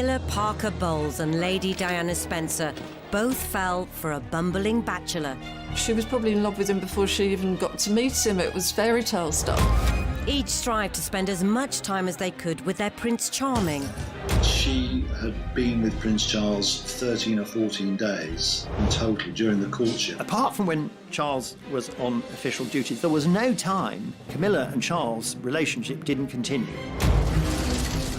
Camilla Parker Bowles and Lady Diana Spencer both fell for a bumbling bachelor. She was probably in love with him before she even got to meet him. It was fairy tale stuff. Each strived to spend as much time as they could with their Prince Charming. She had been with Prince Charles 13 or 14 days in total during the courtship. Apart from when Charles was on official duty, there was no time Camilla and Charles' relationship didn't continue.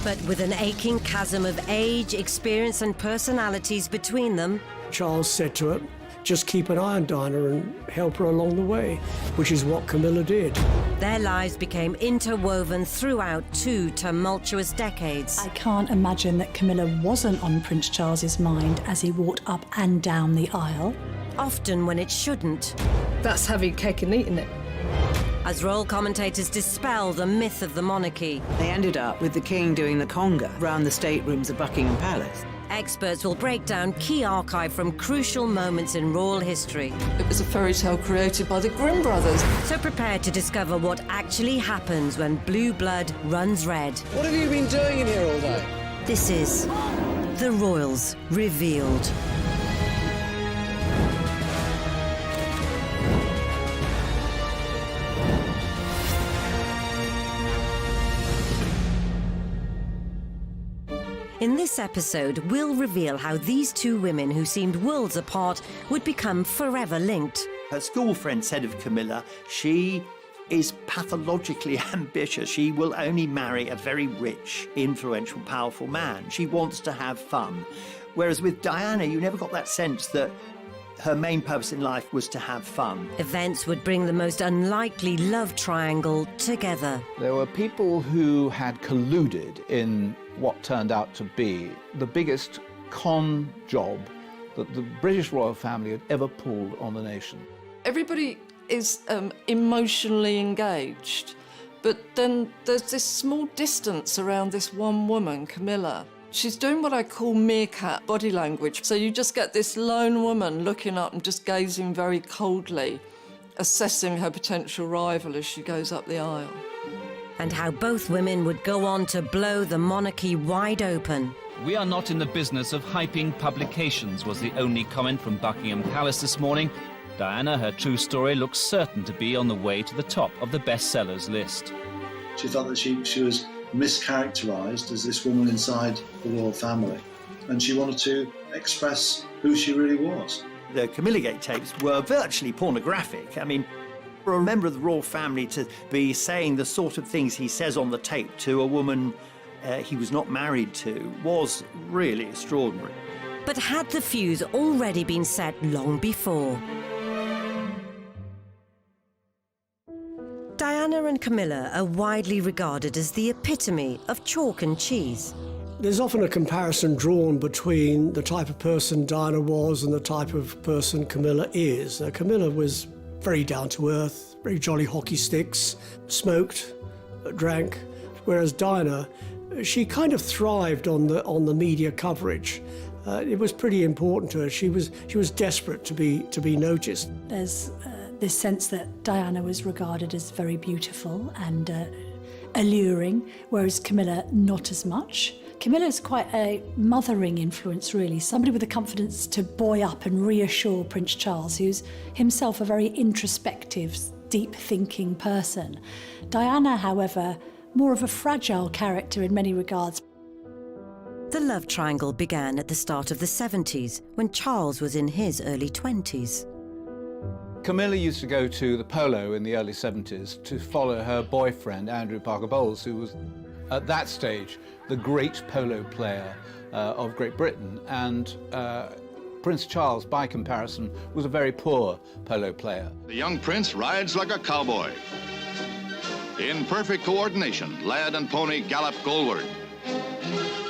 But with an aching chasm of age, experience and personalities between them, Charles said to her, just keep an eye on Diana and help her along the way, which is what Camilla did. their lives became interwoven throughout 2 tumultuous decades. I can't imagine that Camilla wasn't on Prince Charles's mind as he walked up and down the aisle. Often when it shouldn't. That's having cake and eating it. As royal commentators dispel the myth of the monarchy, They ended up with the king doing the conga round the staterooms of Buckingham Palace. experts will break down key archive from crucial moments in royal history. It was a fairy tale created by the Grimm brothers. So prepare to discover what actually happens when blue blood runs red. What have you been doing in here all day? This is The Royals Revealed. In this episode, we'll reveal how these two women who seemed worlds apart would become forever linked. Her school friend said of Camilla, she is pathologically ambitious. She will only marry a very rich, influential, powerful man. She wants to have fun. Whereas with Diana, you never got that sense that her main purpose in life was to have fun. Events would bring the most unlikely love triangle together. There were people who had colluded in what turned out to be the biggest con job that the British royal family had ever pulled on the nation. Everybody is emotionally engaged, but then there's this small distance around this one woman, Camilla. She's doing what I call meerkat body language. So you just get this lone woman looking up and just gazing very coldly, assessing her potential rival as she goes up the aisle. And how both women would go on to blow the monarchy wide open. "We are not in the business of hyping publications," was the only comment from Buckingham Palace this morning. Diana, her true story, looks certain to be on the way to the top of the bestsellers list. She felt that she was mischaracterised as this woman inside the royal family, and she wanted to express who she really was. The Camilla Gate tapes were virtually pornographic. I mean, for a member of the royal family to be saying the sort of things he says on the tape to a woman he was not married to was really extraordinary. But had the fuse already been set long before? Diana and Camilla are widely regarded as the epitome of chalk and cheese. There's often a comparison drawn between the type of person Diana was and the type of person Camilla is. Camilla was very down-to-earth, very jolly hockey sticks, smoked, drank, whereas Diana, she kind of thrived on the media coverage. It was pretty important to her. She was desperate to be noticed. There's this sense that Diana was regarded as very beautiful and alluring, whereas Camilla not as much. Camilla's quite a mothering influence, really, somebody with the confidence to buoy up and reassure Prince Charles, who's himself a very introspective, deep-thinking person. Diana, however, more of a fragile character in many regards. The love triangle began at the start of the 70s, when Charles was in his early 20s. Camilla used to go to the polo in the early 70s to follow her boyfriend, Andrew Parker Bowles, who was, at that stage, the great polo player of Great Britain. And Prince Charles, by comparison, was a very poor polo player. The young prince rides like a cowboy. In perfect coordination, lad and pony gallop goalward.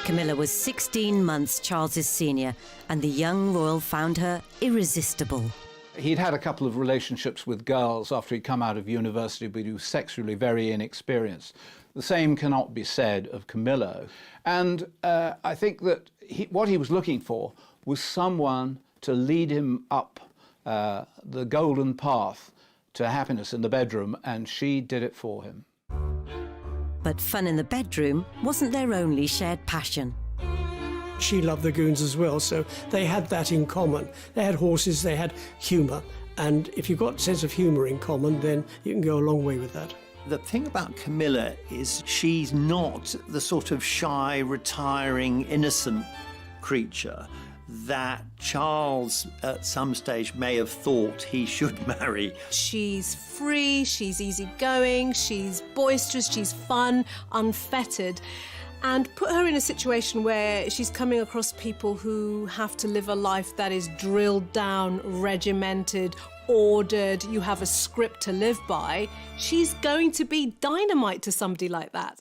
Camilla was 16 months Charles's senior, and the young royal found her irresistible. He'd had a couple of relationships with girls after he'd come out of university, but he was sexually very inexperienced. The same cannot be said of Camilla. And I think that what he was looking for was someone to lead him up the golden path to happiness in the bedroom, and she did it for him. But fun in the bedroom wasn't their only shared passion. she loved the goons as well, so they had that in common. They had horses, they had humour, and if you've got a sense of humour in common, then you can go a long way with that. The thing about Camilla is she's not the sort of shy, retiring, innocent creature that Charles at some stage may have thought he should marry. She's free, she's easygoing, she's boisterous, she's fun, unfettered. And put her in a situation where she's coming across people who have to live a life that is drilled down, regimented, ordered, you have a script to live by. She's going to be dynamite to somebody like that.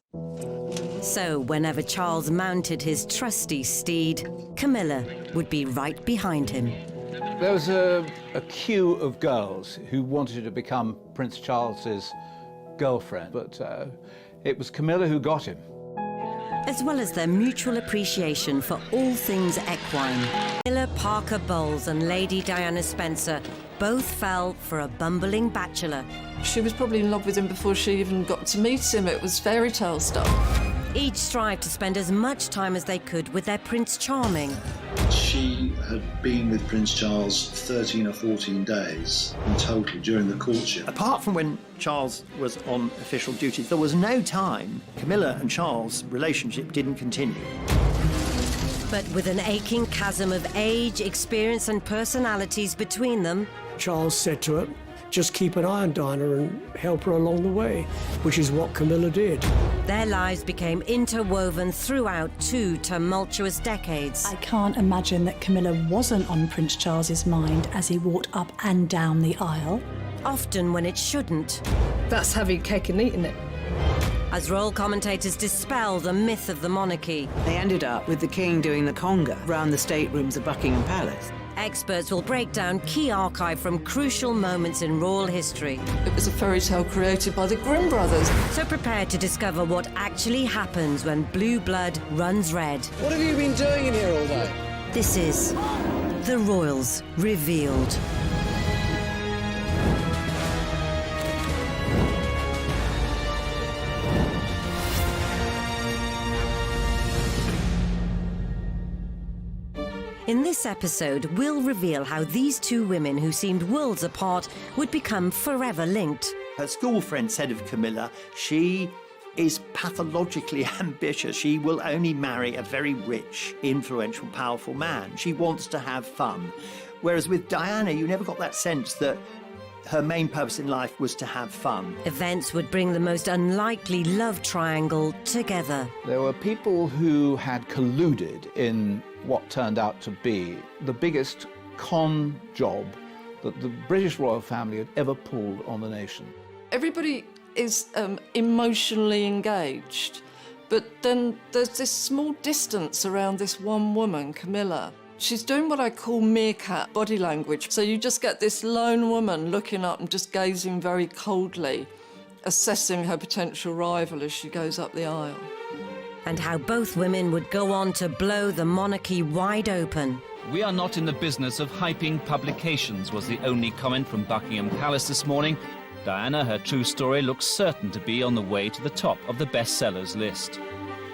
So whenever Charles mounted his trusty steed, Camilla would be right behind him. There was a queue of girls who wanted to become Prince Charles's girlfriend, but it was Camilla who got him. As well as their mutual appreciation for all things equine, Camilla Parker Bowles and Lady Diana Spencer both fell for a bumbling bachelor. She was probably in love with him before she even got to meet him. It was fairy tale stuff. Each strived to spend as much time as they could with their Prince Charming. She had been with Prince Charles 13 or 14 days in total during the courtship. Apart from when Charles was on official duty, there was no time Camilla and Charles' relationship didn't continue. But with an aching chasm of age, experience and personalities between them, Charles said to her, just keep an eye on Diana and help her along the way, which is what Camilla did. their lives became interwoven throughout 2 tumultuous decades. I can't imagine that Camilla wasn't on Prince Charles's mind as he walked up and down the aisle. Often when it shouldn't. That's having cake and eating it. As royal commentators dispel the myth of the monarchy, They ended up with the king doing the conga round the staterooms of Buckingham Palace. experts will break down key archive from crucial moments in royal history. It was a fairy tale created by the Grimm brothers. So prepare to discover what actually happens when blue blood runs red. What have you been doing in here all day? This is The Royals Revealed. In this episode, we'll reveal how these two women who seemed worlds apart would become forever linked. Her school friend said of Camilla, she is pathologically ambitious. She will only marry a very rich, influential, powerful man. She wants to have fun. Whereas with Diana, you never got that sense that her main purpose in life was to have fun. Events would bring the most unlikely love triangle together. There were people who had colluded in what turned out to be the biggest con job that the British royal family had ever pulled on the nation. Everybody is emotionally engaged, but then there's this small distance around this one woman, Camilla. She's doing what I call meerkat body language. So you just get this lone woman looking up and just gazing very coldly, assessing her potential rival as she goes up the aisle. And how both women would go on to blow the monarchy wide open. We are not in the business of hyping publications, was the only comment from Buckingham Palace this morning. Diana, her true story, looks certain to be on the way to the top of the bestsellers list.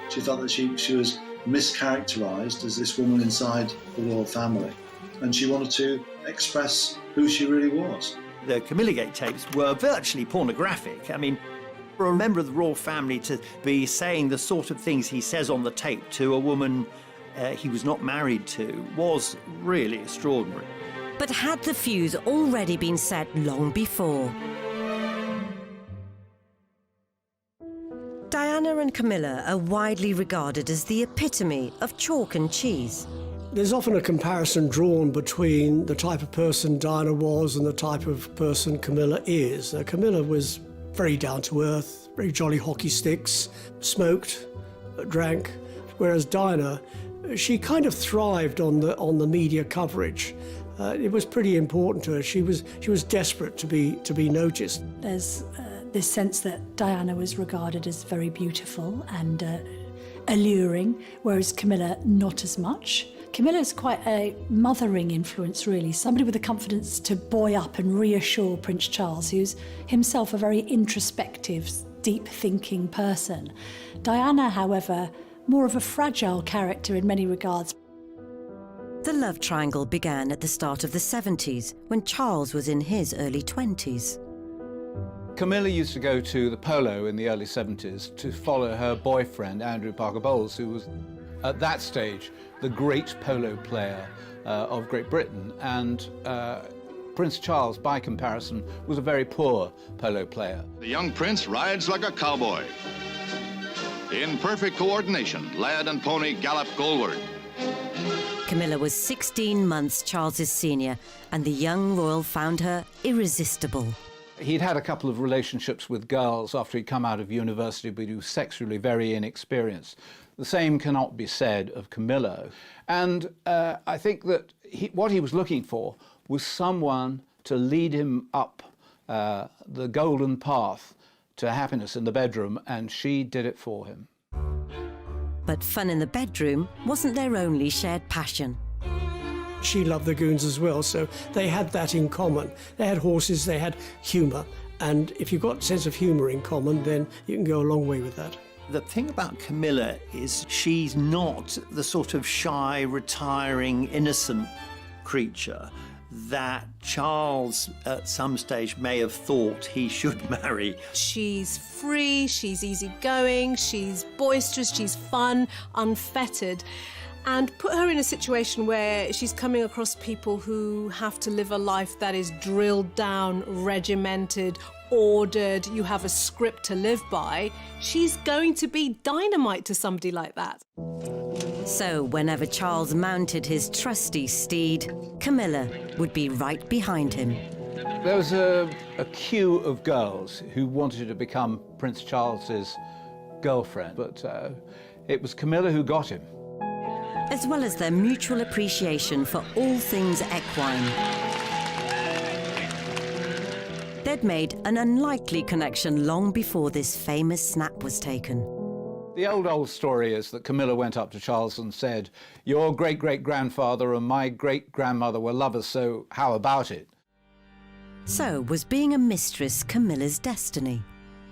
She felt that she was mischaracterised as this woman inside the royal family, and she wanted to express who she really was. The Camilla Gate tapes were virtually pornographic. I mean, for a member of the royal family to be saying the sort of things he says on the tape to a woman he was not married to was really extraordinary. But had the fuse already been set long before? Diana and Camilla are widely regarded as the epitome of chalk and cheese. There's often a comparison drawn between the type of person Diana was and the type of person Camilla is. Camilla was very down-to-earth, very jolly hockey sticks, smoked, drank, whereas Diana, she kind of thrived on the media coverage. It was pretty important to her. She was desperate to be noticed. There's this sense that Diana was regarded as very beautiful and alluring, whereas Camilla not as much. Camilla's quite a mothering influence, really, somebody with the confidence to buoy up and reassure Prince Charles, who's himself a very introspective, deep-thinking person. Diana, however, more of a fragile character in many regards. The love triangle began at the start of the 70s, when Charles was in his early 20s. Camilla used to go to the polo in the early 70s to follow her boyfriend, Andrew Parker Bowles, who was, at that stage, the great polo player of Great Britain. And Prince Charles, by comparison, was a very poor polo player. The young prince rides like a cowboy. In perfect coordination, lad and pony gallop goalward. Camilla was 16 months Charles's senior, and the young royal found her irresistible. He'd had a couple of relationships with girls after he'd come out of university, but he was sexually very inexperienced. The same cannot be said of Camilla. And I think that what he was looking for was someone to lead him up the golden path to happiness in the bedroom, and she did it for him. But fun in the bedroom wasn't their only shared passion. She loved the goons as well, so they had that in common. They had horses, they had humour, and if you've got a sense of humour in common, then you can go a long way with that. The thing about Camilla is she's not the sort of shy, retiring, innocent creature that Charles at some stage may have thought he should marry. She's free, she's easygoing, she's boisterous, she's fun, unfettered. And put her in a situation where she's coming across people who have to live a life that is drilled down, regimented, ordered, you have a script to live by. She's going to be dynamite to somebody like that. So whenever Charles mounted his trusty steed, Camilla would be right behind him. There was a queue of girls who wanted to become Prince Charles's girlfriend, but it was Camilla who got him. As well as their mutual appreciation for all things equine. They'd made an unlikely connection long before this famous snap was taken. The old story is that Camilla went up to Charles and said, "Your great-great-grandfather and my great-grandmother were lovers, so how about it?" So was being a mistress Camilla's destiny?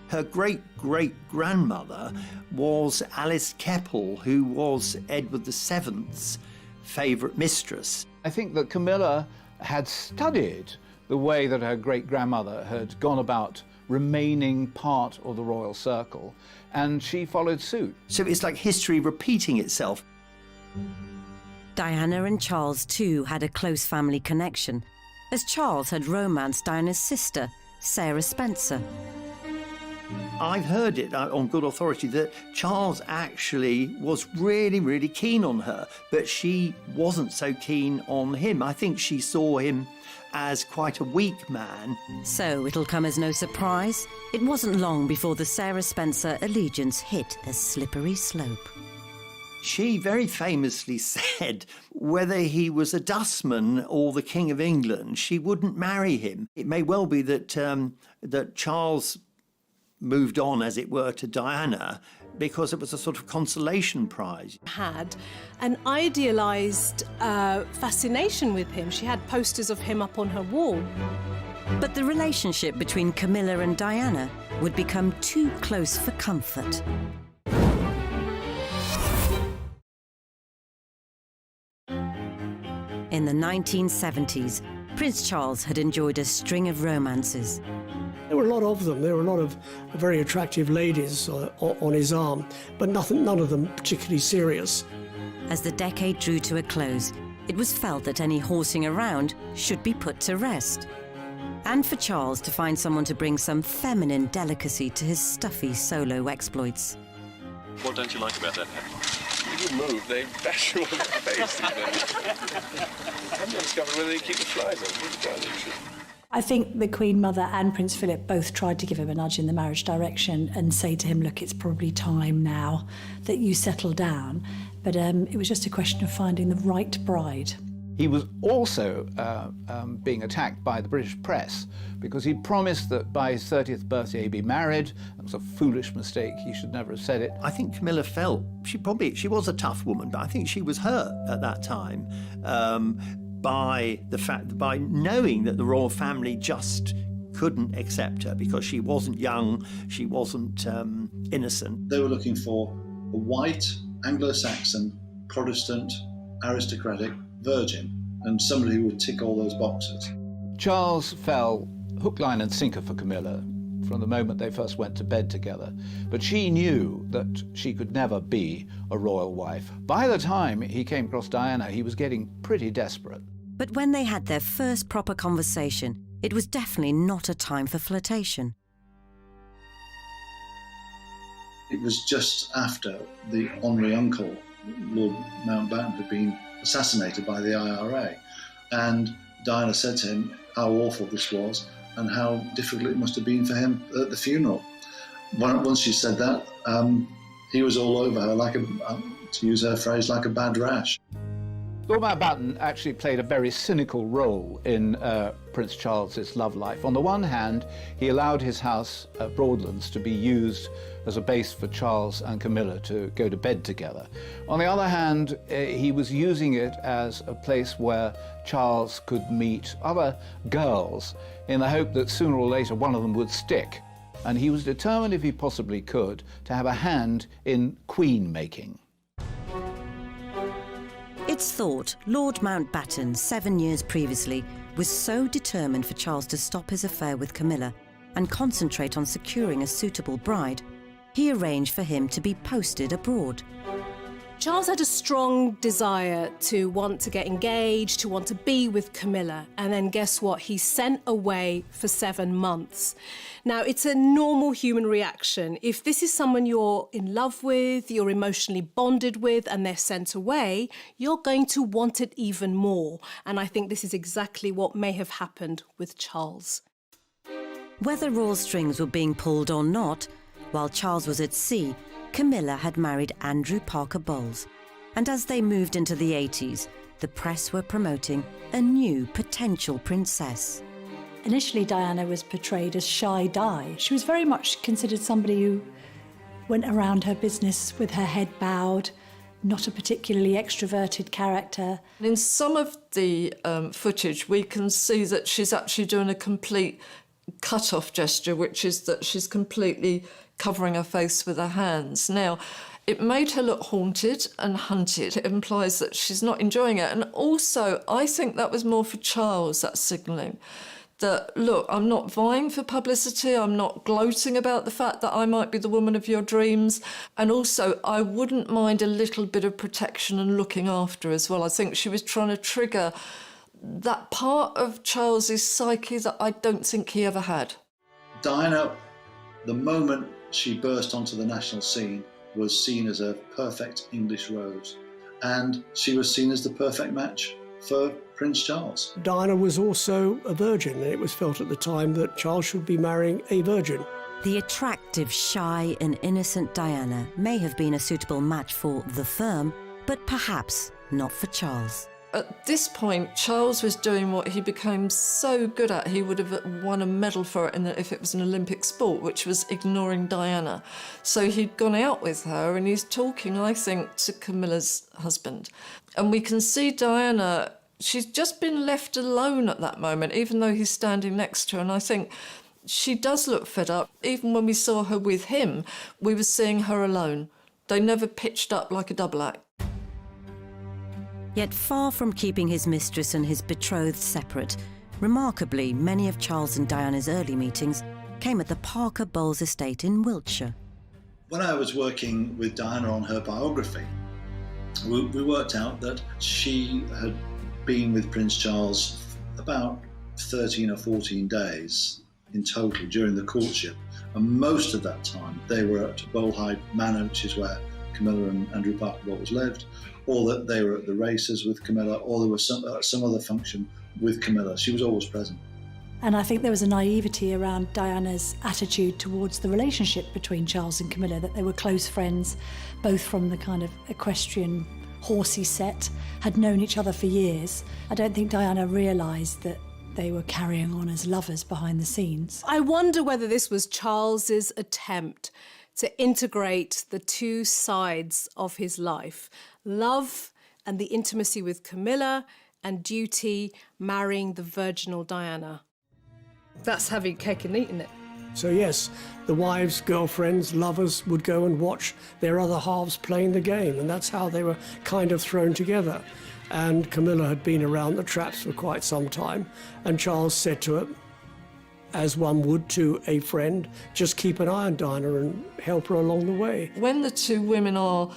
Her great-great-grandmother was Alice Keppel, who was Edward VII's favourite mistress. I think that Camilla had studied the way that her great-grandmother had gone about remaining part of the royal circle, and she followed suit. So it's like history repeating itself. Diana and Charles too had a close family connection, as Charles had romanced Diana's sister, Sarah Spencer. I've heard it on good authority that Charles actually was really, really keen on her, but she wasn't so keen on him. I think she saw him as quite a weak man. So it'll come as no surprise, it wasn't long before the Sarah Spencer allegiance hit a slippery slope. She very famously said whether he was a dustman or the King of England, she wouldn't marry him. It may well be that that Charles moved on, as it were, to Diana because it was a sort of consolation prize. Had an idealised fascination with him. She had posters of him up on her wall. But the relationship between Camilla and Diana would become too close for comfort. In the 1970s, Prince Charles had enjoyed a string of romances. There were a lot of them. There were a lot of very attractive ladies on his arm, but none of them particularly serious. As the decade drew to a close, it was felt that any horsing around should be put to rest. And for Charles to find someone to bring some feminine delicacy to his stuffy solo exploits. What don't you like about that hat? You move, they bash you on the face. I haven't discovered whether they keep the flies on. I think the Queen Mother and Prince Philip both tried to give him a nudge in the marriage direction and say to him, look, it's probably time now that you settle down. But it was just a question of finding the right bride. He was also being attacked by the British press because he promised that by his 30th birthday he'd be married. That was a foolish mistake. He should never have said it. I think Camilla felt, she was a tough woman, but I think she was hurt at that time by the fact, by knowing that the royal family just couldn't accept her because she wasn't young, she wasn't innocent. They were looking for a white Anglo-Saxon, Protestant, aristocratic virgin, and somebody who would tick all those boxes. Charles fell hook, line and sinker for Camilla from the moment they first went to bed together. But she knew that she could never be a royal wife. By the time he came across Diana, he was getting pretty desperate. But when they had their first proper conversation, it was definitely not a time for flirtation. It was just after the honorary uncle, Lord Mountbatten, had been assassinated by the IRA. And Diana said to him how awful this was and how difficult it must have been for him at the funeral. Once she said that, he was all over her, like to use her phrase, like a bad rash. Lord Mountbatten actually played a very cynical role in Prince Charles's love life. On the one hand, he allowed his house at Broadlands to be used as a base for Charles and Camilla to go to bed together. On the other hand, he was using it as a place where Charles could meet other girls in the hope that sooner or later one of them would stick. And he was determined, if he possibly could, to have a hand in queen making. It's thought Lord Mountbatten, 7 years previously, was so determined for Charles to stop his affair with Camilla and concentrate on securing a suitable bride, he arranged for him to be posted abroad. Charles had a strong desire to want to get engaged, to want to be with Camilla, and then guess what? He's sent away for 7 months. Now, it's a normal human reaction. If this is someone you're in love with, you're emotionally bonded with, and they're sent away, you're going to want it even more. And I think this is exactly what may have happened with Charles. Whether royal strings were being pulled or not, while Charles was at sea, Camilla had married Andrew Parker Bowles, and as they moved into the 80s, the press were promoting a new potential princess. Initially, Diana was portrayed as shy Di. She was very much considered somebody who went around her business with her head bowed, not a particularly extroverted character. In some of the footage, we can see that she's actually doing a complete cut-off gesture, which is that she's completely covering her face with her hands. Now, it made her look haunted and hunted. It implies that she's not enjoying it. And also, I think that was more for Charles, that signalling. That, look, I'm not vying for publicity, I'm not gloating about the fact that I might be the woman of your dreams. And also, I wouldn't mind a little bit of protection and looking after as well. I think she was trying to trigger that part of Charles's psyche that I don't think he ever had. Diana, the moment she burst onto the national scene, was seen as a perfect English rose, and she was seen as the perfect match for Prince Charles. Diana was also a virgin, and it was felt at the time that Charles should be marrying a virgin. The attractive, shy and innocent Diana may have been a suitable match for the firm, but perhaps not for Charles. At this point, Charles was doing what he became so good at. He would have won a medal for it if it was an Olympic sport, which was ignoring Diana. So he'd gone out with her and he's talking, I think, to Camilla's husband. And we can see Diana, she's just been left alone at that moment, even though he's standing next to her. And I think she does look fed up. Even when we saw her with him, we were seeing her alone. They never pitched up like a double act. Yet far from keeping his mistress and his betrothed separate, remarkably, many of Charles and Diana's early meetings came at the Parker Bowles estate in Wiltshire. When I was working with Diana on her biography, we worked out that she had been with Prince Charles about 13 or 14 days in total during the courtship, and most of that time they were at Bolehide Manor, which is where Camilla and Andrew Parker Bowles lived, or that they were at the races with Camilla, or there was some other function with Camilla. She was always present. And I think there was a naivety around Diana's attitude towards the relationship between Charles and Camilla, that they were close friends, both from the kind of equestrian horsey set, had known each other for years. I don't think Diana realised that they were carrying on as lovers behind the scenes. I wonder whether this was Charles's attempt to integrate the two sides of his life, love and the intimacy with Camilla, and duty, marrying the virginal Diana. That's having cake and eating it. So yes, the wives, girlfriends, lovers would go and watch their other halves playing the game, and that's how they were kind of thrown together. And Camilla had been around the traps for quite some time, and Charles said to her, as one would to a friend, just keep an eye on Diana and help her along the way. When the two women are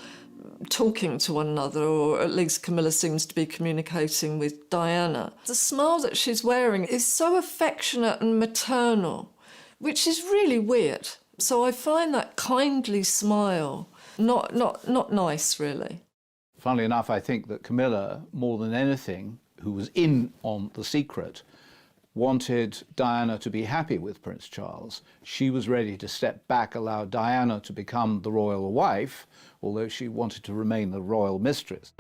talking to one another, or at least Camilla seems to be communicating with Diana, the smile that she's wearing is so affectionate and maternal, which is really weird. So I find that kindly smile not nice, really. Funnily enough, I think that Camilla, more than anything, who was in on the secret, wanted Diana to be happy with Prince Charles. She was ready to step back, allow Diana to become the royal wife, although she wanted to remain the royal mistress.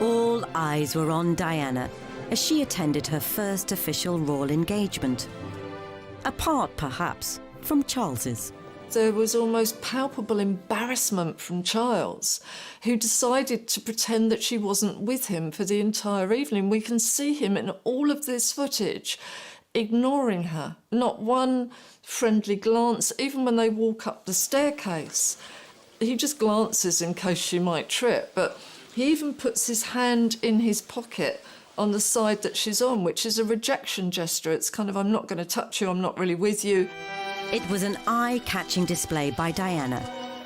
All eyes were on Diana as she attended her first official royal engagement. Apart, perhaps, from Charles's. There was almost palpable embarrassment from Charles, who decided to pretend that she wasn't with him for the entire evening. We can see him in all of this footage ignoring her. Not one friendly glance, even when they walk up the staircase. He just glances in case she might trip, but he even puts his hand in his pocket on the side that she's on, which is a rejection gesture. It's kind of, I'm not going to touch you, I'm not really with you. It was an eye-catching display by Diana,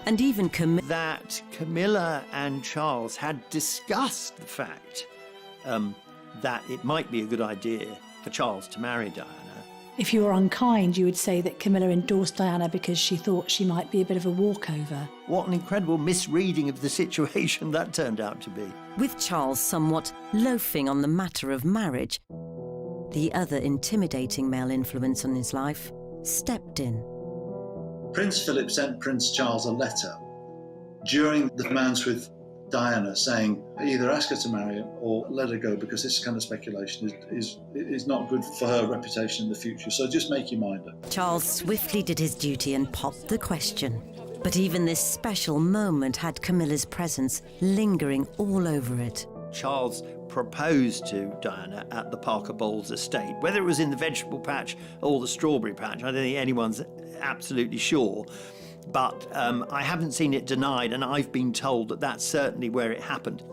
and even that Camilla and Charles had discussed the fact that it might be a good idea for Charles to marry Diana. If you were unkind, you would say that Camilla endorsed Diana because she thought she might be a bit of a walkover. What an incredible misreading of the situation that turned out to be. With Charles somewhat loafing on the matter of marriage, the other intimidating male influence on his life stepped in. Prince Philip sent Prince Charles a letter during the romance with Diana saying either ask her to marry him or let her go, because this kind of speculation is not good for her reputation in the future. So just make your mind up. Charles swiftly did his duty and popped the question. But even this special moment had Camilla's presence lingering all over it. Charles proposed to Diana at the Parker Bowles estate. Whether it was in the vegetable patch or the strawberry patch, I don't think anyone's absolutely sure. But I haven't seen it denied, and I've been told that that's certainly where it happened.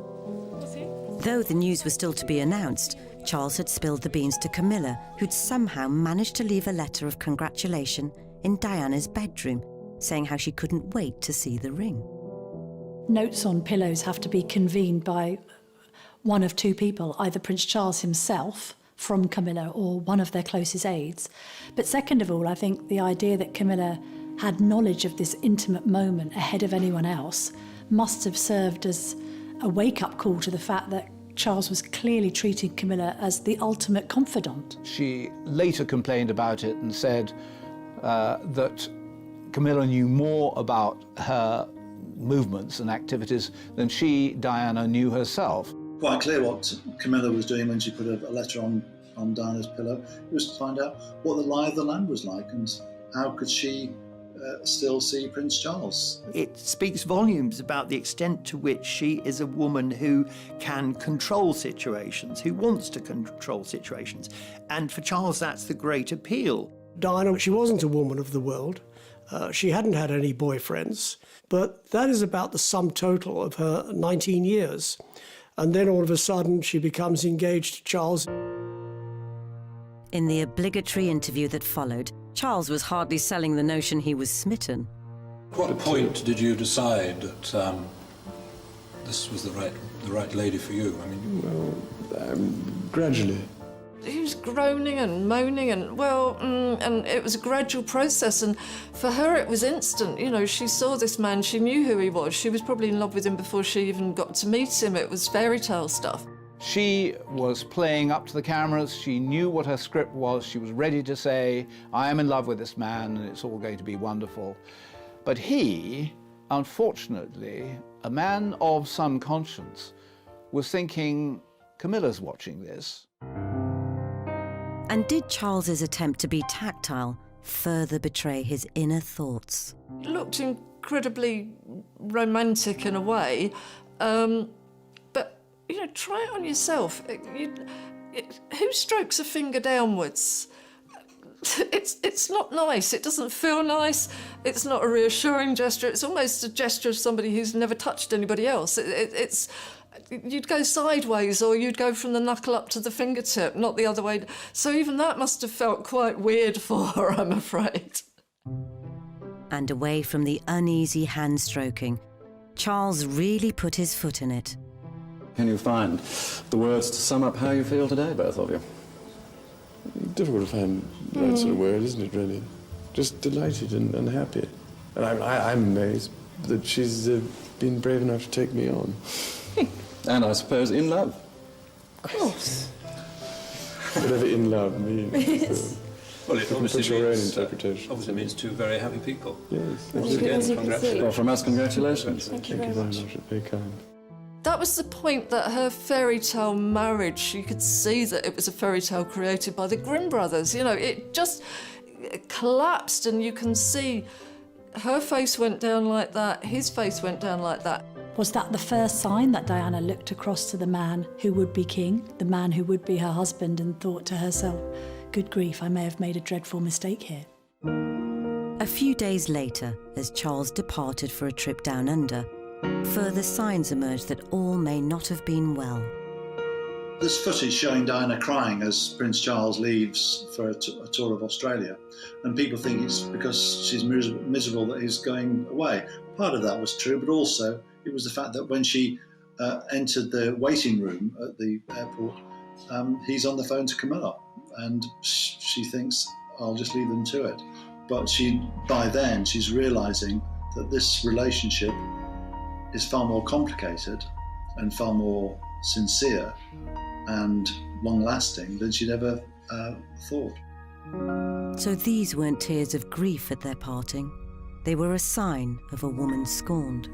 Though the news was still to be announced, Charles had spilled the beans to Camilla, who'd somehow managed to leave a letter of congratulation in Diana's bedroom, saying how she couldn't wait to see the ring. Notes on pillows have to be convened by one of two people, either Prince Charles himself from Camilla or one of their closest aides. But second of all, I think the idea that Camilla had knowledge of this intimate moment ahead of anyone else must have served as a wake-up call to the fact that Charles was clearly treating Camilla as the ultimate confidant. She later complained about it and said that Camilla knew more about her movements and activities than she, Diana, knew herself. Quite clear what Camilla was doing when she put a letter on Diana's pillow. It was to find out what the lie of the land was like and how could she still see Prince Charles. It speaks volumes about the extent to which she is a woman who can control situations, who wants to control situations. And for Charles, that's the great appeal. Diana, she wasn't a woman of the world. She hadn't had any boyfriends, but that is about the sum total of her 19 years. And then all of a sudden she becomes engaged to Charles. In the obligatory interview that followed, Charles was hardly selling the notion he was smitten. At what point did you decide that this was the right lady for you? I mean, gradually. He was groaning and moaning and it was a gradual process, and for her it was instant. You know, she saw this man, she knew who he was, she was probably in love with him before she even got to meet him. It was fairy tale stuff. She was playing up to the cameras, she knew what her script was, she was ready to say, I am in love with this man and it's all going to be wonderful. But he, unfortunately, a man of some conscience, was thinking, Camilla's watching this. And did Charles's attempt to be tactile further betray his inner thoughts? It looked incredibly romantic in a way, but, you know, try it on yourself. who strokes a finger downwards? It's not nice. It doesn't feel nice. It's not a reassuring gesture. It's almost a gesture of somebody who's never touched anybody else. It's you'd go sideways or you'd go from the knuckle up to the fingertip, not the other way. So even that must have felt quite weird for her, I'm afraid. And away from the uneasy hand stroking, Charles really put his foot in it. Can you find the words to sum up how you feel today, both of you? Difficult to find the right sort of word, isn't it, really? Just delighted and happy. And I'm amazed that she's been brave enough to take me on. And I suppose in love. Of course. Whatever in love means. Well, it obviously put your own means, interpretation. obviously means two very happy people. Yes. Once again, congratulations. Well, from us, congratulations. Thank you very much. Very kind. That was the point, that her fairy tale marriage, you could see that it was a fairy tale created by the Grimm brothers. You know, it just collapsed, and you can see her face went down like that, his face went down like that. Was that the first sign that Diana looked across to the man who would be king, the man who would be her husband, and thought to herself, good grief, I may have made a dreadful mistake here? A few days later, as Charles departed for a trip down under, further signs emerged that all may not have been well. There's footage showing Diana crying as Prince Charles leaves for a tour of Australia, and people think it's because she's miserable that he's going away. Part of that was true, but also it was the fact that when she entered the waiting room at the airport, he's on the phone to Camilla, and she thinks, I'll just leave them to it. But by then, she's realising that this relationship is far more complicated and far more sincere and long-lasting than she'd ever thought. So these weren't tears of grief at their parting. They were a sign of a woman scorned.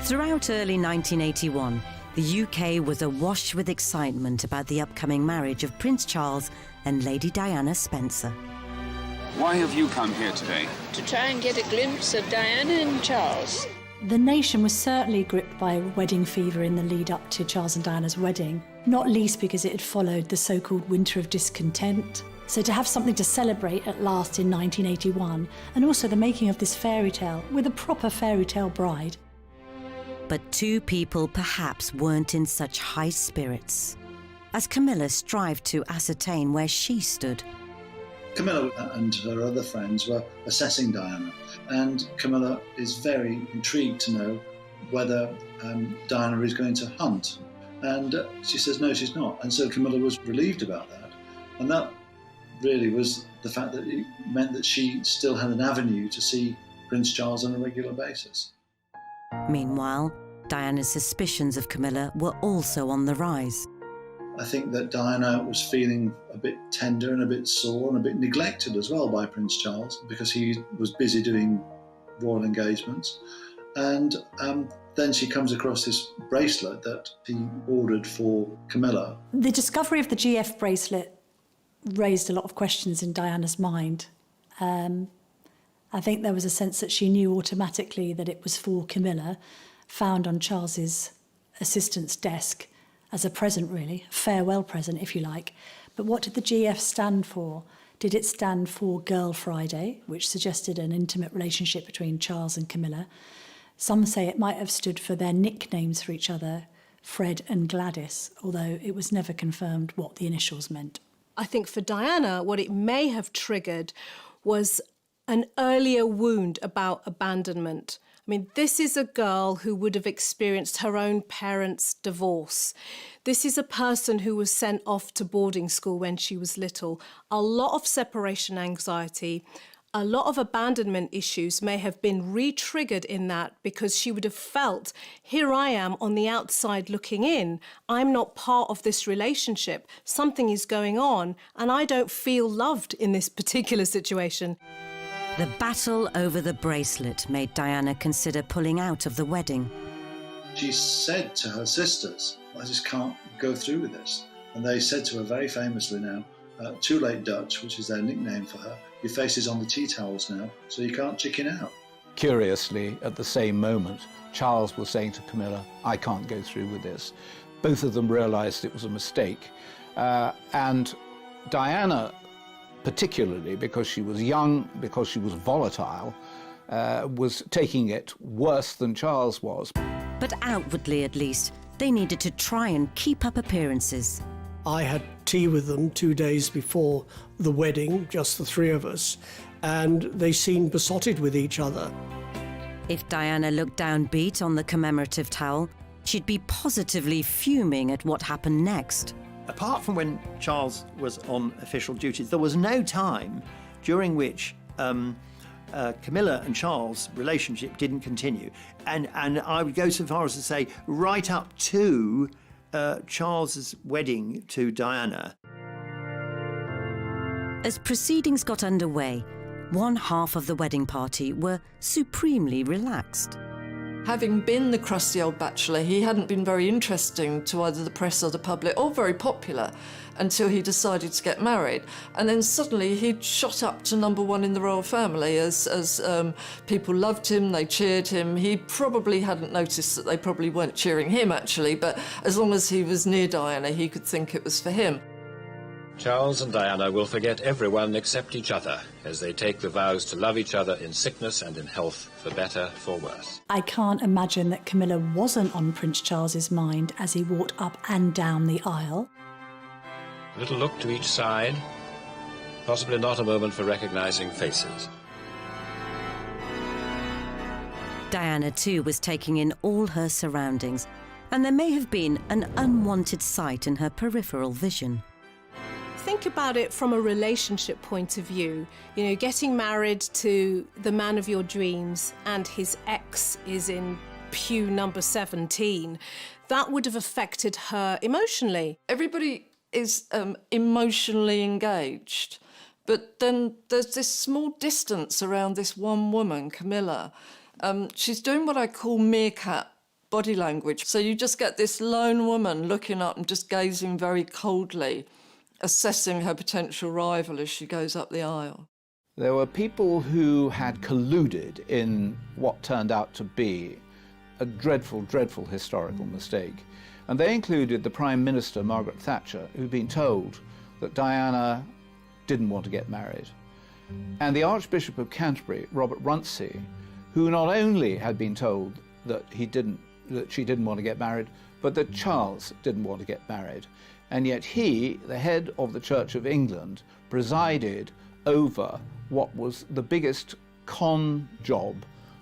Throughout early 1981, the UK was awash with excitement about the upcoming marriage of Prince Charles and Lady Diana Spencer. Why have you come here today? To try and get a glimpse of Diana and Charles. The nation was certainly gripped by wedding fever in the lead up to Charles and Diana's wedding, not least because it had followed the so-called Winter of Discontent. So to have something to celebrate at last in 1981, and also the making of this fairy tale with a proper fairy tale bride. But two people perhaps weren't in such high spirits, as Camilla strived to ascertain where she stood. Camilla and her other friends were assessing Diana, and Camilla is very intrigued to know whether Diana is going to hunt. And she says no, she's not. And so Camilla was relieved about that. And that really was the fact that it meant that she still had an avenue to see Prince Charles on a regular basis. Meanwhile, Diana's suspicions of Camilla were also on the rise. I think that Diana was feeling a bit tender and a bit sore and a bit neglected as well by Prince Charles because he was busy doing royal engagements. And then she comes across this bracelet that he ordered for Camilla. The discovery of the GF bracelet raised a lot of questions in Diana's mind. I think there was a sense that she knew automatically that it was for Camilla, found on Charles's assistant's desk as a present, really, a farewell present, if you like. But what did the GF stand for? Did it stand for Girl Friday, which suggested an intimate relationship between Charles and Camilla? Some say it might have stood for their nicknames for each other, Fred and Gladys, although it was never confirmed what the initials meant. I think for Diana, what it may have triggered was an earlier wound about abandonment. I mean, this is a girl who would have experienced her own parents' divorce. This is a person who was sent off to boarding school when she was little. A lot of separation anxiety, a lot of abandonment issues may have been re-triggered in that because she would have felt, here I am on the outside looking in. I'm not part of this relationship. Something is going on and I don't feel loved in this particular situation. The battle over the bracelet made Diana consider pulling out of the wedding. She said to her sisters, I just can't go through with this. And they said to her very famously now, Too Late Dutch, which is their nickname for her, your face is on the tea towels now, so you can't chicken out. Curiously, at the same moment, Charles was saying to Camilla, I can't go through with this. Both of them realised it was a mistake. And Diana, particularly because she was young, because she was volatile, was taking it worse than Charles was. But outwardly, at least, they needed to try and keep up appearances. I had tea with them 2 days before the wedding, just the three of us, and they seemed besotted with each other. If Diana looked downbeat on the commemorative towel, she'd be positively fuming at what happened next. Apart from when Charles was on official duties, there was no time during which Camilla and Charles' relationship didn't continue. And I would go so far as to say right up to Charles's wedding to Diana. As proceedings got underway, one half of the wedding party were supremely relaxed. Having been the crusty old bachelor, he hadn't been very interesting to either the press or the public, or very popular, until he decided to get married. And then suddenly he'd shot up to #1 in the royal family as people loved him, they cheered him. He probably hadn't noticed that they probably weren't cheering him, actually, but as long as he was near Diana, he could think it was for him. Charles and Diana will forget everyone except each other as they take the vows to love each other in sickness and in health, for better, for worse. I can't imagine that Camilla wasn't on Prince Charles's mind as he walked up and down the aisle. A little look to each side, possibly not a moment for recognising faces. Diana, too, was taking in all her surroundings, and there may have been an unwanted sight in her peripheral vision. Think about it from a relationship point of view. You know, getting married to the man of your dreams and his ex is in pew number 17. That would have affected her emotionally. Everybody is emotionally engaged, but then there's this small distance around this one woman, Camilla. She's doing what I call meerkat body language. So you just get this lone woman looking up and just gazing very coldly, assessing her potential rival as she goes up the aisle. There were people who had colluded in what turned out to be a dreadful, dreadful historical mistake. And they included the Prime Minister, Margaret Thatcher, who'd been told that Diana didn't want to get married. And the Archbishop of Canterbury, Robert Runcie, who not only had been told that she didn't want to get married, but that Charles didn't want to get married. And yet he, the head of the Church of England, presided over what was the biggest con job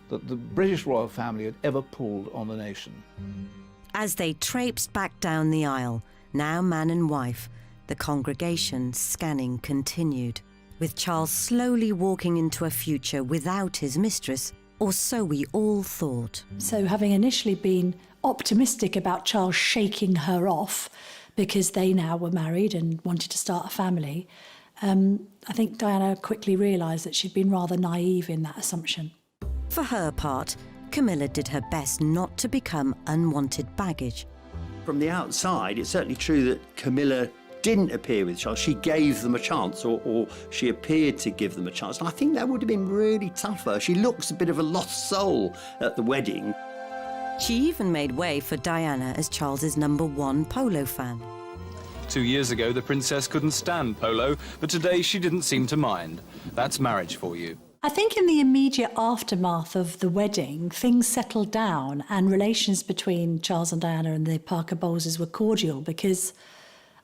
that the British royal family had ever pulled on the nation. As they traipsed back down the aisle, now man and wife, the congregation's scanning continued. With Charles slowly walking into a future without his mistress, or so we all thought. So having initially been optimistic about Charles shaking her off because they now were married and wanted to start a family, I think Diana quickly realised that she'd been rather naive in that assumption. For her part, Camilla did her best not to become unwanted baggage. From the outside, it's certainly true that Camilla didn't appear with Charles. She gave them a chance, or she appeared to give them a chance. And I think that would have been really tougher. She looks a bit of a lost soul at the wedding. She even made way for Diana as Charles's #1 polo fan. 2 years ago, the princess couldn't stand polo, but today she didn't seem to mind. That's marriage for you. I think in the immediate aftermath of the wedding, things settled down and relations between Charles and Diana and the Parker Bowleses were cordial, because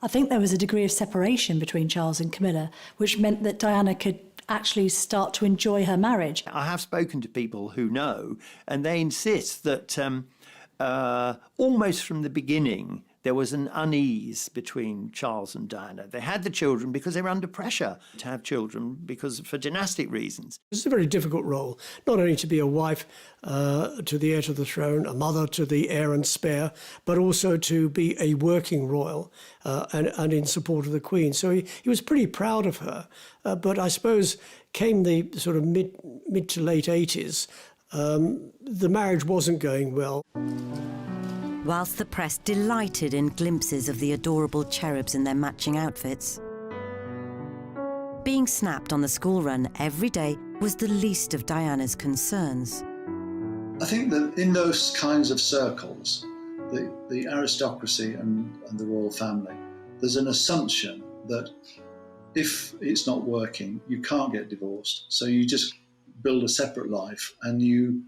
I think there was a degree of separation between Charles and Camilla, which meant that Diana could actually start to enjoy her marriage. I have spoken to people who know, and they insist that almost from the beginning, there was an unease between Charles and Diana. They had the children because they were under pressure to have children for dynastic reasons. It's a very difficult role, not only to be a wife to the heir to the throne, a mother to the heir and spare, but also to be a working royal and in support of the Queen. So he was pretty proud of her. But I suppose came the sort of mid to late 80s, the marriage wasn't going well. Whilst the press delighted in glimpses of the adorable cherubs in their matching outfits, being snapped on the school run every day was the least of Diana's concerns. I think that in those kinds of circles, the aristocracy and the royal family, there's an assumption that if it's not working, you can't get divorced. So you just build a separate life and you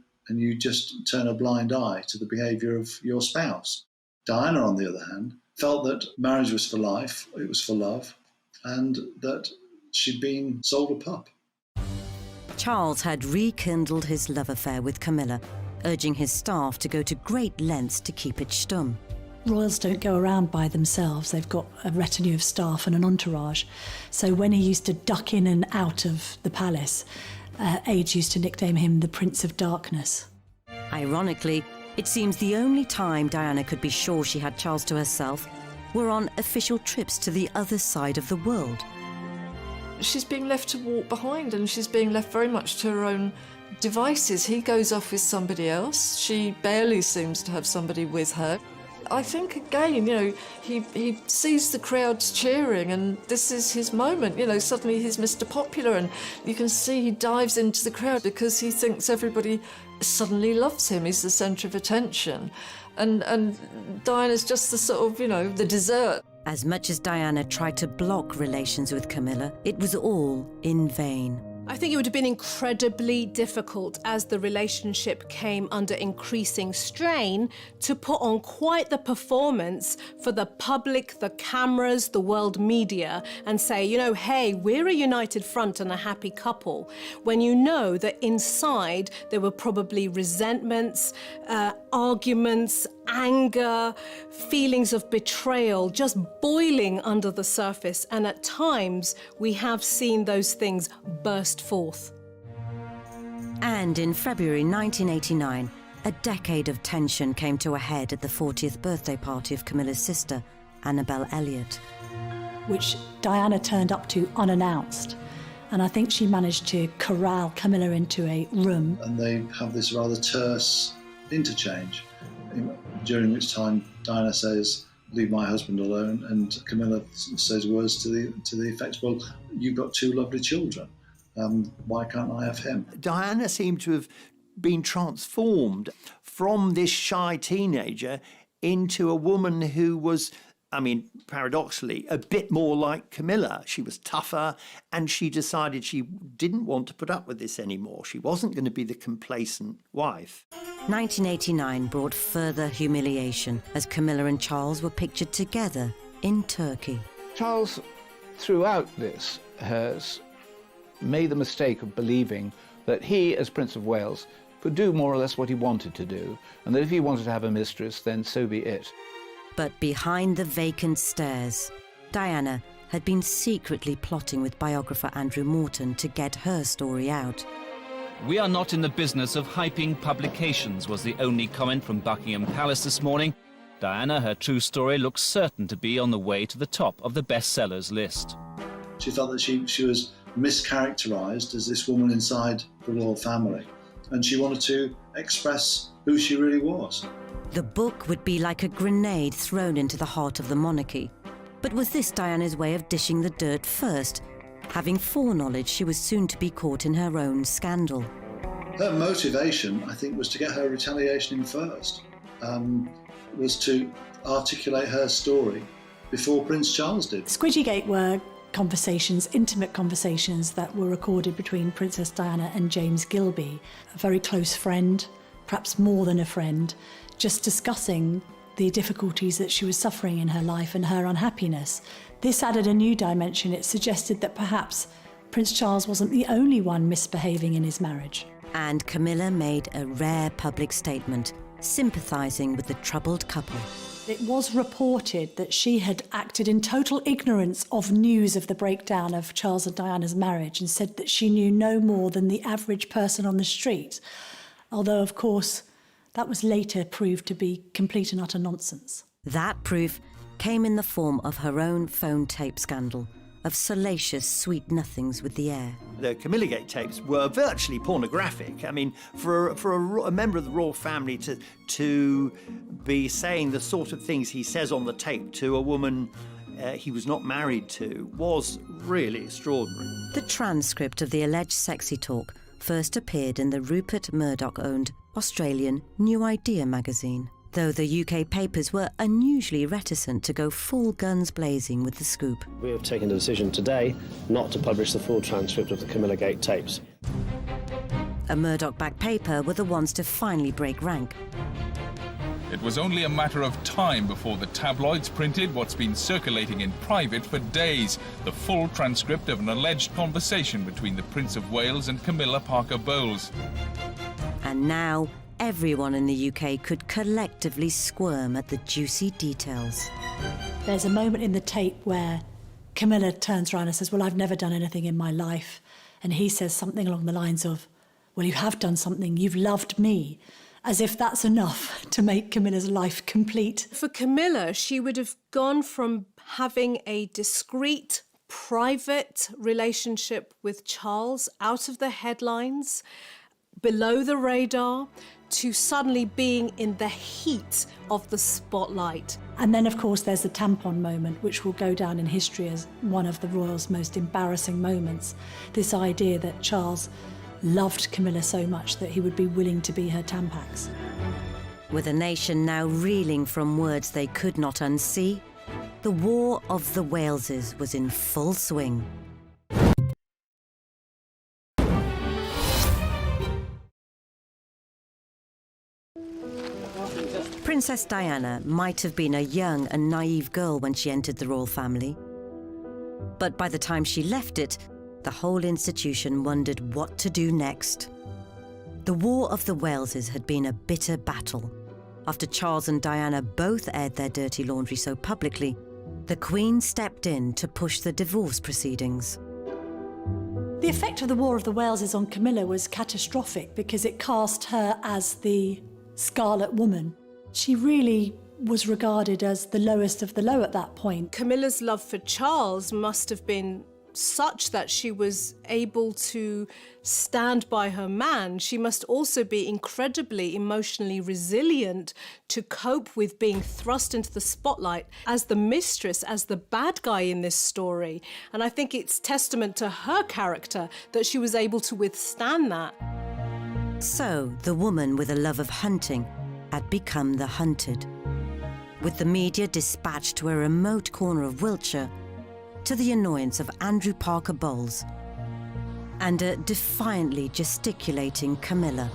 just turn a blind eye to the behaviour of your spouse. Diana, on the other hand, felt that marriage was for life, it was for love, and that she'd been sold a pup. Charles had rekindled his love affair with Camilla, urging his staff to go to great lengths to keep it stum. Royals don't go around by themselves. They've got a retinue of staff and an entourage. So when he used to duck in and out of the palace, aides used to nickname him the Prince of Darkness. Ironically, it seems the only time Diana could be sure she had Charles to herself were on official trips to the other side of the world. She's being left to walk behind, and she's being left very much to her own devices. He goes off with somebody else. She barely seems to have somebody with her. I think, again, he sees the crowds cheering and this is his moment. Suddenly he's Mr. Popular, and you can see he dives into the crowd because he thinks everybody suddenly loves him. He's the centre of attention. And Diana's just the sort of, the dessert. As much as Diana tried to block relations with Camilla, it was all in vain. I think it would have been incredibly difficult, as the relationship came under increasing strain, to put on quite the performance for the public, the cameras, the world media, and say, hey, we're a united front and a happy couple, when you know that inside there were probably resentments, arguments, anger, feelings of betrayal just boiling under the surface, and at times we have seen those things burst forth. And in February 1989, a decade of tension came to a head at the 40th birthday party of Camilla's sister, Annabel Elliot, which Diana turned up to unannounced. And I think she managed to corral Camilla into a room. And they have this rather terse interchange, during which time Diana says, "Leave my husband alone," and Camilla says words to the effect, "Well, you've got 2 lovely children. Why can't I have him?" Diana seemed to have been transformed from this shy teenager into a woman who was, paradoxically, a bit more like Camilla. She was tougher, and she decided she didn't want to put up with this anymore. She wasn't going to be the complacent wife. 1989 brought further humiliation as Camilla and Charles were pictured together in Turkey. Charles, throughout this, has made the mistake of believing that he, as Prince of Wales, could do more or less what he wanted to do, and that if he wanted to have a mistress, then so be it. But behind the vacant stairs, Diana had been secretly plotting with biographer Andrew Morton to get her story out. We are not in the business of hyping publications, was the only comment from Buckingham Palace this morning. Diana, her true story, looks certain to be on the way to the top of the bestsellers list. She felt that she was mischaracterised as this woman inside the royal family, and she wanted to express who she really was. The book would be like a grenade thrown into the heart of the monarchy. But was this Diana's way of dishing the dirt first, having foreknowledge she was soon to be caught in her own scandal? Her motivation, I think, was to get her retaliation in first, was to articulate her story before Prince Charles did. Squidgygate were conversations, intimate conversations that were recorded between Princess Diana and James Gilby, a very close friend, perhaps more than a friend, just discussing the difficulties that she was suffering in her life and her unhappiness. This added a new dimension. It suggested that perhaps Prince Charles wasn't the only one misbehaving in his marriage. And Camilla made a rare public statement, sympathising with the troubled couple. It was reported that she had acted in total ignorance of news of the breakdown of Charles and Diana's marriage and said that she knew no more than the average person on the street. Although, of course, that was later proved to be complete and utter nonsense. That proof came in the form of her own phone tape scandal, of salacious sweet nothings with the heir. The Camilla Gate tapes were virtually pornographic. I mean, for a member of the royal family to be saying the sort of things he says on the tape to a woman he was not married to was really extraordinary. The transcript of the alleged sexy talk first appeared in the Rupert Murdoch-owned Australian New Idea magazine, though the UK papers were unusually reticent to go full guns blazing with the scoop. We have taken the decision today not to publish the full transcript of the Camilla Gate tapes. A Murdoch-backed paper were the ones to finally break rank. It was only a matter of time before the tabloids printed what's been circulating in private for days, the full transcript of an alleged conversation between the Prince of Wales and Camilla Parker Bowles. And now, everyone in the UK could collectively squirm at the juicy details. There's a moment in the tape where Camilla turns around and says, "Well, I've never done anything in my life." And he says something along the lines of, "Well, you have done something, you've loved me." As if that's enough to make Camilla's life complete. For Camilla, she would have gone from having a discreet, private relationship with Charles, out of the headlines, below the radar, to suddenly being in the heat of the spotlight. And then, of course, there's the tampon moment, which will go down in history as one of the royals' most embarrassing moments. This idea that Charles loved Camilla so much that he would be willing to be her Tampax. With a nation now reeling from words they could not unsee, the War of the Waleses was in full swing. Princess Diana might have been a young and naive girl when she entered the royal family. But by the time she left it, the whole institution wondered what to do next. The War of the Waleses had been a bitter battle. After Charles and Diana both aired their dirty laundry so publicly, the Queen stepped in to push the divorce proceedings. The effect of the War of the Waleses on Camilla was catastrophic because it cast her as the Scarlet Woman. She really was regarded as the lowest of the low at that point. Camilla's love for Charles must have been such that she was able to stand by her man. She must also be incredibly emotionally resilient to cope with being thrust into the spotlight as the mistress, as the bad guy in this story. And I think it's testament to her character that she was able to withstand that. So, the woman with a love of hunting had become the hunted. With the media dispatched to a remote corner of Wiltshire, to the annoyance of Andrew Parker Bowles and a defiantly gesticulating Camilla.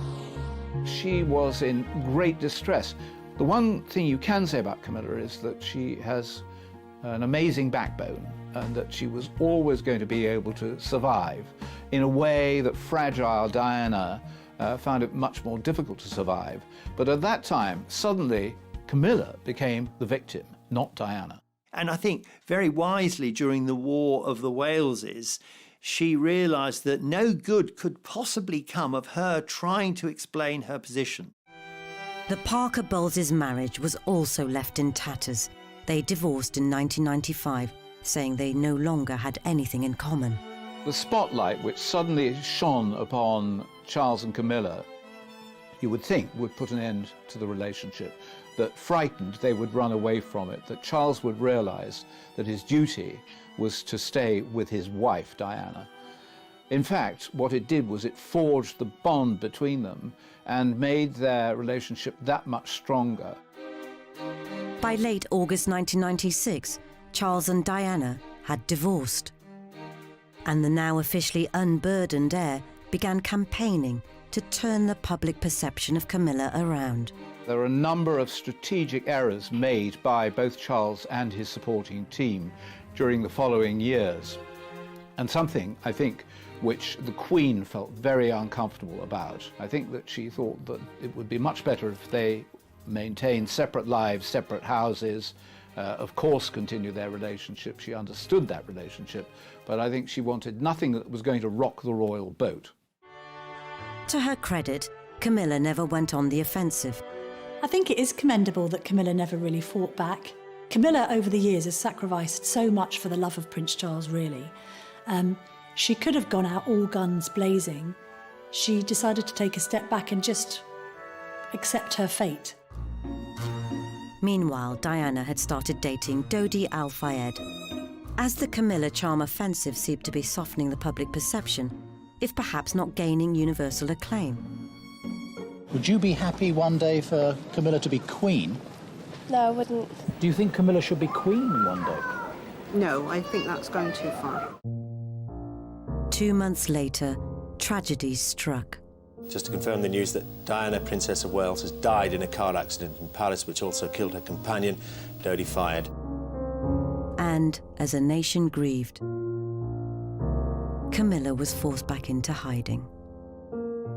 She was in great distress. The one thing you can say about Camilla is that she has an amazing backbone and that she was always going to be able to survive in a way that fragile Diana found it much more difficult to survive. But at that time, suddenly, Camilla became the victim, not Diana. And I think very wisely during the War of the Waleses, she realised that no good could possibly come of her trying to explain her position. The Parker Bowles' marriage was also left in tatters. They divorced in 1995, saying they no longer had anything in common. The spotlight which suddenly shone upon Charles and Camilla, you would think would put an end to the relationship, that frightened they would run away from it, that Charles would realise that his duty was to stay with his wife, Diana. In fact, what it did was it forged the bond between them and made their relationship that much stronger. By late August 1996, Charles and Diana had divorced. And the now officially unburdened heir began campaigning to turn the public perception of Camilla around. There are a number of strategic errors made by both Charles and his supporting team during the following years. And something, I think, which the Queen felt very uncomfortable about. I think that she thought that it would be much better if they maintained separate lives, separate houses, of course continue their relationship. She understood that relationship, but I think she wanted nothing that was going to rock the royal boat. To her credit, Camilla never went on the offensive. I think it is commendable that Camilla never really fought back. Camilla, over the years, has sacrificed so much for the love of Prince Charles, really. She could have gone out all guns blazing. She decided to take a step back and just accept her fate. Meanwhile, Diana had started dating Dodi Al-Fayed. As the Camilla charm offensive seemed to be softening the public perception, if perhaps not gaining universal acclaim. Would you be happy one day for Camilla to be queen? No, I wouldn't. Do you think Camilla should be queen one day? No, I think that's going too far. 2 months later, tragedy struck. Just to confirm the news that Diana, Princess of Wales, has died in a car accident in Paris, which also killed her companion, Dodi Fayed. And as a nation grieved, Camilla was forced back into hiding.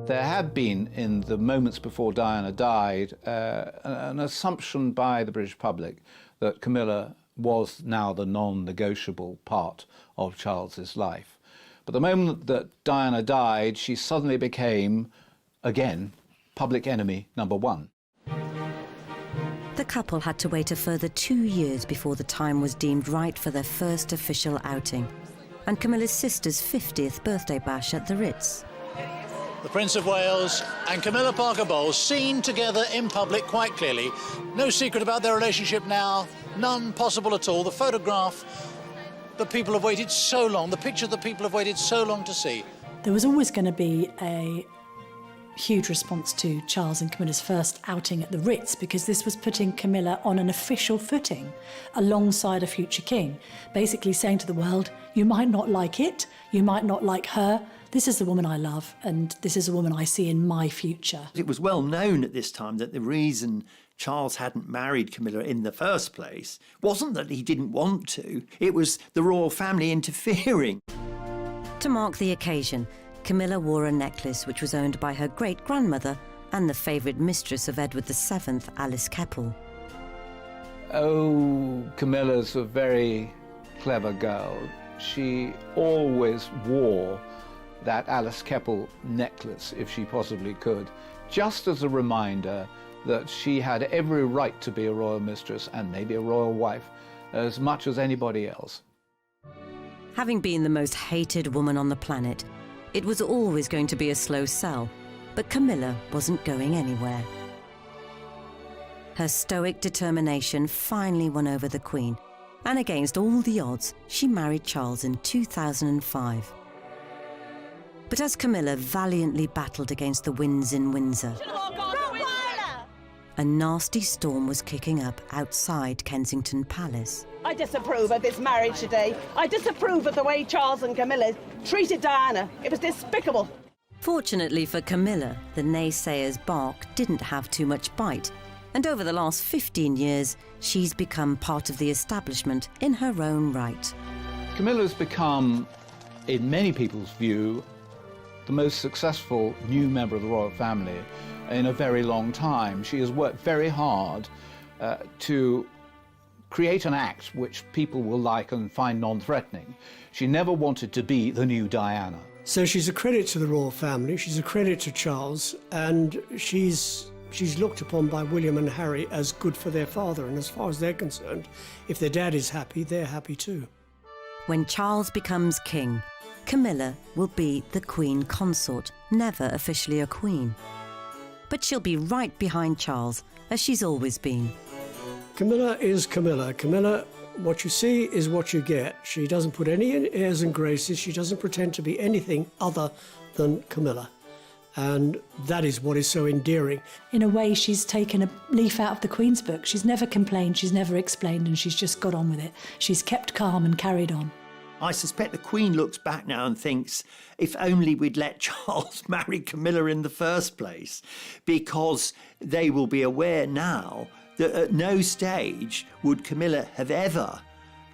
There had been, in the moments before Diana died, an assumption by the British public that Camilla was now the non-negotiable part of Charles's life. But the moment that Diana died, she suddenly became, again, public enemy number one. The couple had to wait a further 2 years before the time was deemed right for their first official outing, and Camilla's sister's 50th birthday bash at the Ritz. The Prince of Wales and Camilla Parker Bowles seen together in public quite clearly. No secret about their relationship now, none possible at all. The photograph that people have waited so long, the picture that people have waited so long to see. There was always going to be a huge response to Charles and Camilla's first outing at the Ritz, because this was putting Camilla on an official footing alongside a future king, basically saying to the world, you might not like it, you might not like her, this is the woman I love, and this is a woman I see in my future. It was well known at this time that the reason Charles hadn't married Camilla in the first place wasn't that he didn't want to, it was the royal family interfering. To mark the occasion, Camilla wore a necklace which was owned by her great-grandmother and the favourite mistress of Edward VII, Alice Keppel. Oh, Camilla's a very clever girl. She always wore that Alice Keppel necklace, if she possibly could, just as a reminder that she had every right to be a royal mistress and maybe a royal wife as much as anybody else. Having been the most hated woman on the planet, it was always going to be a slow sell, but Camilla wasn't going anywhere. Her stoic determination finally won over the Queen, and against all the odds, she married Charles in 2005. But as Camilla valiantly battled against the winds in Windsor, a nasty storm was kicking up outside Kensington Palace. I disapprove of this marriage today. I disapprove of the way Charles and Camilla treated Diana. It was despicable. Fortunately for Camilla, the naysayers' bark didn't have too much bite, and over the last 15 years, she's become part of the establishment in her own right. Camilla's become, in many people's view, the most successful new member of the royal family in a very long time. She has worked very hard to create an act which people will like and find non-threatening. She never wanted to be the new Diana. So she's a credit to the royal family, she's a credit to Charles, and she's looked upon by William and Harry as good for their father, and as far as they're concerned, if their dad is happy, they're happy too. When Charles becomes king, Camilla will be the Queen Consort, never officially a queen. But she'll be right behind Charles, as she's always been. Camilla is Camilla. Camilla, what you see is what you get. She doesn't put any airs and graces. She doesn't pretend to be anything other than Camilla. And that is what is so endearing. In a way, she's taken a leaf out of the Queen's book. She's never complained, she's never explained, and she's just got on with it. She's kept calm and carried on. I suspect the Queen looks back now and thinks, if only we'd let Charles marry Camilla in the first place, because they will be aware now that at no stage would Camilla have ever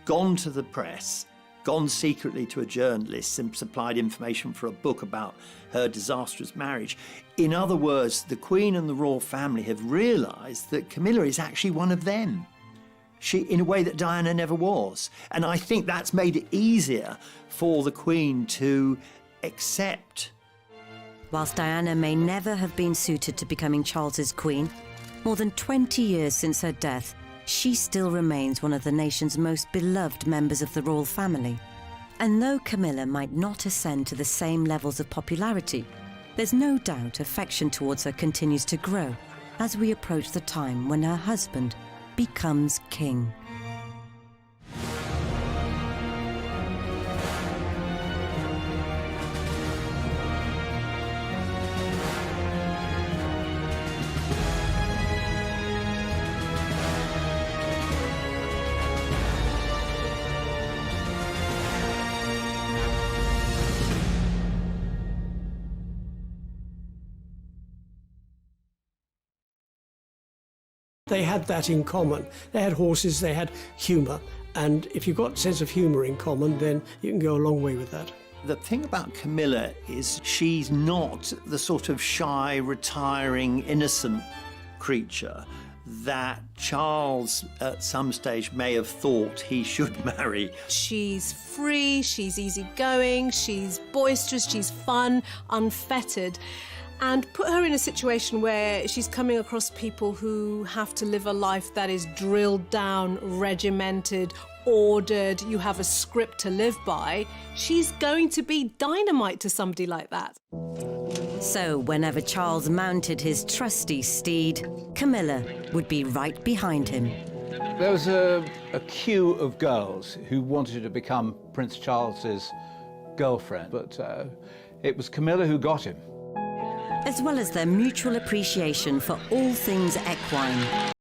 gone to the press, gone secretly to a journalist and supplied information for a book about her disastrous marriage. In other words, the Queen and the royal family have realised that Camilla is actually one of them. She, in a way that Diana never was. And I think that's made it easier for the Queen to accept. Whilst Diana may never have been suited to becoming Charles's queen, more than 20 years since her death, she still remains one of the nation's most beloved members of the royal family. And though Camilla might not ascend to the same levels of popularity, there's no doubt affection towards her continues to grow as we approach the time when her husband becomes king. They had that in common. They had horses, they had humour. And if you've got a sense of humour in common, then you can go a long way with that. The thing about Camilla is she's not the sort of shy, retiring, innocent creature that Charles at some stage may have thought he should marry. She's free, she's easygoing, she's boisterous, she's fun, unfettered. And put her in a situation where she's coming across people who have to live a life that is drilled down, regimented, ordered, you have a script to live by. She's going to be dynamite to somebody like that. So whenever Charles mounted his trusty steed, Camilla would be right behind him. There was a queue of girls who wanted to become Prince Charles's girlfriend, but it was Camilla who got him. As well as their mutual appreciation for all things equine.